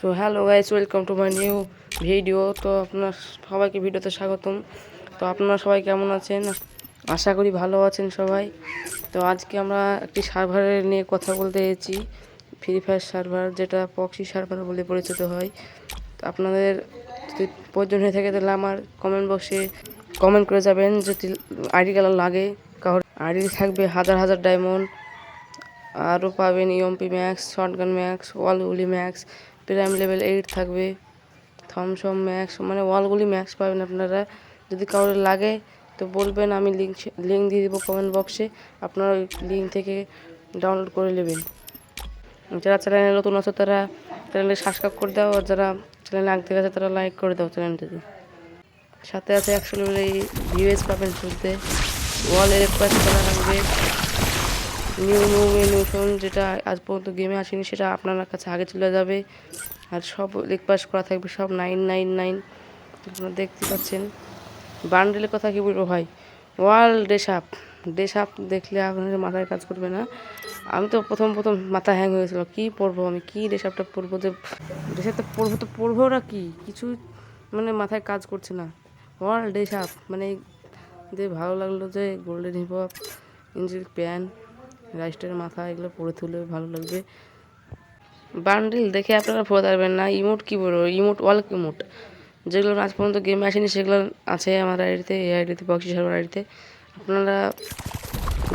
So hello guys, welcome to my new video. তো আপনার সবাইকে ভিডিওতে স্বাগতম। তো আপনারা সবাই কেমন আছেন? আশা করি ভালো আছেন সবাই। তো আজকে আমরা একটি সার্ভারের নিয়ে কথা বলতে এসেছি, ফ্রি ফায়ার সার্ভার, যেটা পক্সি সার্ভার বলে পরিচিত হয়। তো আপনাদের যদি প্রয়োজন হয়ে থাকে তাহলে আমার কমেন্ট বক্সে কমেন্ট করে যাবেন যদি আইডি কালার লাগে। কারণ আইডি থাকবে হাজার হাজার ডায়মন্ড, আরও পাবেন ইএমপি ম্যাক্স, শটগান ম্যাক্স, ওয়ালগুলি ম্যাক্স, প্রাইম লেভেল 8 থাকবে, থমসম ম্যাক্স, মানে ওয়ালগুলি ম্যাক্স পাবেন আপনারা। যদি কারোর লাগে তো বলবেন, আমি লিঙ্ক দিয়ে দেবো কমেন্ট বক্সে, আপনারা ওই লিঙ্ক থেকে ডাউনলোড করে নেবেন। যারা চ্যানেলে নতুন আছে তারা চ্যানেলটি সাবস্ক্রাইব করে দাও, আর যারা চ্যানেলে আগে থেকে আছে তারা লাইক করে দাও চ্যানেলটিতে। সাথে আছে 100 লেভেল ভিউএস পাবেন শুনতে, ওয়ালের রিকোয়েস্ট করা লাগবে, নিউ মেনশন যেটা আজ পর্যন্ত গেমে আসেনি সেটা আপনার কাছে আগে চলে যাবে, আর সব রিকোয়েস্ট করা থাকবে সব 999। আপনারা দেখতে পাচ্ছেন। বান্ডেলের কথা কি বলবো ভাই, ওয়ার্ল্ড ড্রেস আপ দেখলে আপনাদের মাথায় কাজ করবে না। আমি তো প্রথম মাথা হ্যাং হয়েছিল, কী পরবো আমি, কী ড্রেস আপটা পরবো, যে ড্রেস আপটা পরবো ওরা কি কিছু মানে মাথায় কাজ করছে না। ওয়ার্ল্ড ড্রেস আপ মানে যে ভালো লাগলো, যে গোল্ডেন হিপ হপ ইঞ্জিল প্যান্ট রাইস্টের মাথা, এগুলো পরে তুলে ভালো লাগবে। বান্ডিল দেখে আপনারা ভুলে পারবেন না। ইমোট কী বলবো, ইমোট ইমোট যেগুলো আজ পর্যন্ত গেমে আসেনি সেগুলো আছে আমার আইডিতে, এই আইডিতে, বক্সি সার্ভার আইডিতে। আপনারা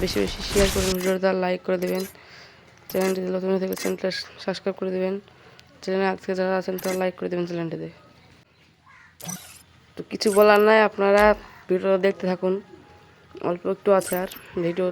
বেশি বেশি শেয়ার করবেন ভিডিওটা, লাইক করে দেবেন। চ্যানেলটি নতুন থেকে চ্যানেলটা সাবস্ক্রাইব করে দেবেন। চ্যানেলে আজকে যারা আছেন তারা লাইক করে দেবেন চ্যানেলটিতে। তো কিছু বলার নাই, আপনারা ভিডিওটা দেখতে থাকুন, অল্প একটু আছে আর ভিডিও।